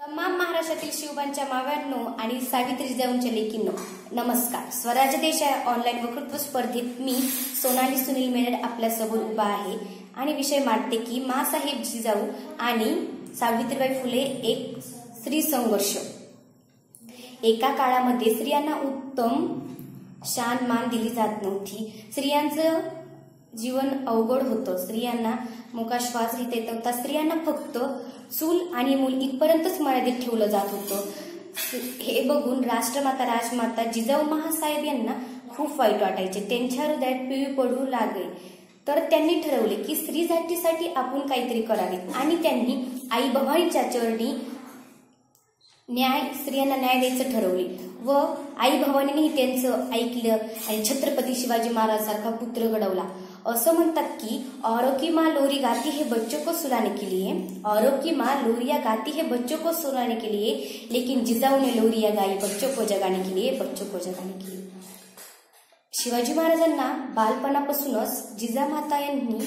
तमाम महाराष्ट्रातील शिवबांच्या माव्यांनो आणि सावित्री जिजाऊंच्या लेकींनो नमस्कार। स्वराज्य देश ऑनलाईन वक्तृत्व स्पर्धेत मी सोनाली सुनील मेनड आपल्यासमोर उभा आहे आणि विषय मांडते की माँसाहेब जिजाऊ आणि सावित्रीबाई फुले एक स्त्री संघर्ष। एका काळामध्ये स्त्रियांना उत्तम शान मान दिली जात नव्हती। स्त्रियांचं जीवन अवघड होतं। स्त्रियांना मोका श्वास घेता येत नव्हता। स्त्रियांना फक्त चूल आणि मूल इथपर्यंतच मर्यादित ठेवलं जात होतं। हे बघून राष्ट्रमाता राजमाता जिजाऊ महासाहेब यांना खूप वाईट वाटायचे। त्यांच्या हृदयात पिळी पडू लागले। तर त्यांनी ठरवले की स्त्री जातीसाठी आपण काहीतरी करावे आणि त्यांनी आई भवानीच्या चरणी स्त्रियांना न्याय द्यायचं ठरवले व आई भवानीनेही त्यांचं ऐकलं आणि छत्रपती शिवाजी महाराज सारखा पुत्र घडवला। असं म्हणतात की औरों की माँ लोरी गाती है बच्चों को सुलाने के लिए, औरों की माँ लोरियां गाती है बच्चों को सुलाने के लिए, लेकिन जिजाऊ ने लोरियां गाई बच्चों को जगाने के लिए, बच्चों को जगाने के लिए। शिवाजी महाराजांना बालपणापासूनच जिजामाता यांनी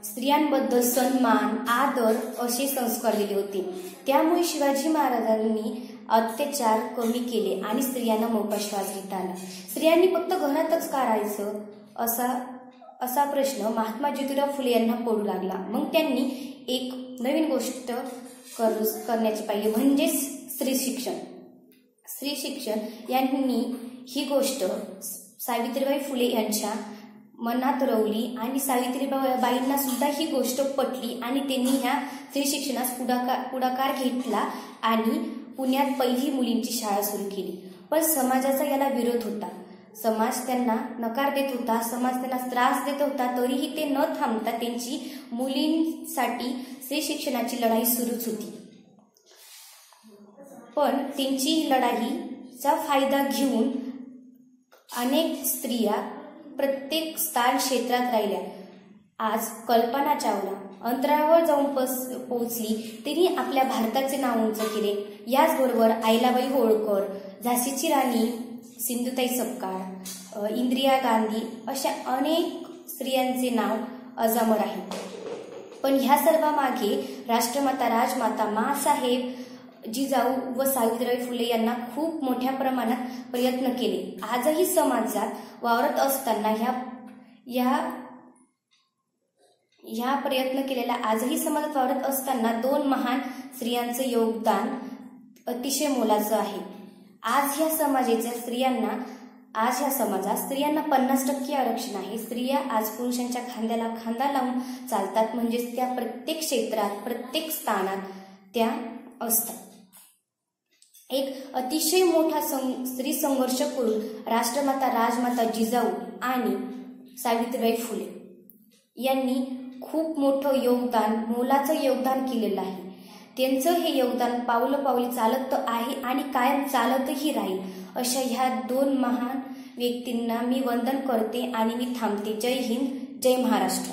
स्त्रियांबद्दल सन्मान आदर असे संस्कार दिले होते। त्यामुळे शिवाजी महाराजांनी अत्याचार कमी केले आणि स्त्रियांना मोठा श्वास घेता आला। स्त्रियांनी फक्त घरातच करायचं असा प्रश्न महात्मा ज्योतिराव फुले यांना पडू लागला। मग त्यांनी एक नवीन गोष्ट करण्याची पाहिजे म्हणजेच स्त्री शिक्षण। स्त्री शिक्षण यांनी ही गोष्ट सावित्रीबाई फुले यांच्या मनात रवली आणि सावित्रीबाईंना सुद्धा ही गोष्ट पटली आणि त्यांनी ह्या स्त्री शिक्षणास पुढाकार घेतला आणि पुण्यात पहिली मुलींची शाळा सुरू केली। पण समाजाचा याला विरोध होता। समाज त्यांना नकार देत होता, समाज त्यांना त्रास देत होता। तरीही ते न थांबता त्यांची मुलींसाठी स्त्री शिक्षणाची लढाई सुरूच होती। पण त्यांची लढाईचा फायदा घेऊन अनेक स्त्रिया प्रत्येक स्थान क्षेत्रात राहिल्या। आज कल्पना चावला अंतरावर जाऊन पोहोचली, तिने आपल्या भारताचे नाव उंच केले। याचबरोबर अहिल्याबाई होळकर, झाशीची राणी सिंधुताई सपकाळ, इंदिरा गांधी अशा अनेक स्त्रियांचे नाव अजरामर आहे। पण ह्या सर्वांमागे राष्ट्रमाता राजमाता माँसाहेब जिजाऊ व सावित्रीबाई फुले यांना खूप मोठ्या प्रमाणात प्रयत्न केले। आजही समाजात वावरत असताना ह्या प्रयत्न केलेल्या आजही समाजात वावरत असताना दोन महान स्त्रियांचं योगदान अतिशय मोलाचं आहे। आज ह्या समाजात स्त्रियांना 50% आरक्षण आहे। स्त्रिया आज पुरुषांच्या खांद्याला खांदा लावून चालतात, म्हणजेच त्या प्रत्येक क्षेत्रात प्रत्येक स्थानात त्या असतात। एक अतिशय मोठा स्त्री संघर्ष करून राष्ट्रमाता राजमाता जिजाऊ आणि सावित्रीबाई फुले यांनी खूप मोठं योगदान मोलाचं योगदान केलेलं आहे। त्यांचं हे योगदान पावलोपावली चालत आहे आणि कायम चालतही राहील। अशा ह्या दोन महान व्यक्तींना मी वंदन करते आणि मी थांबते। जय हिंद, जय महाराष्ट्र।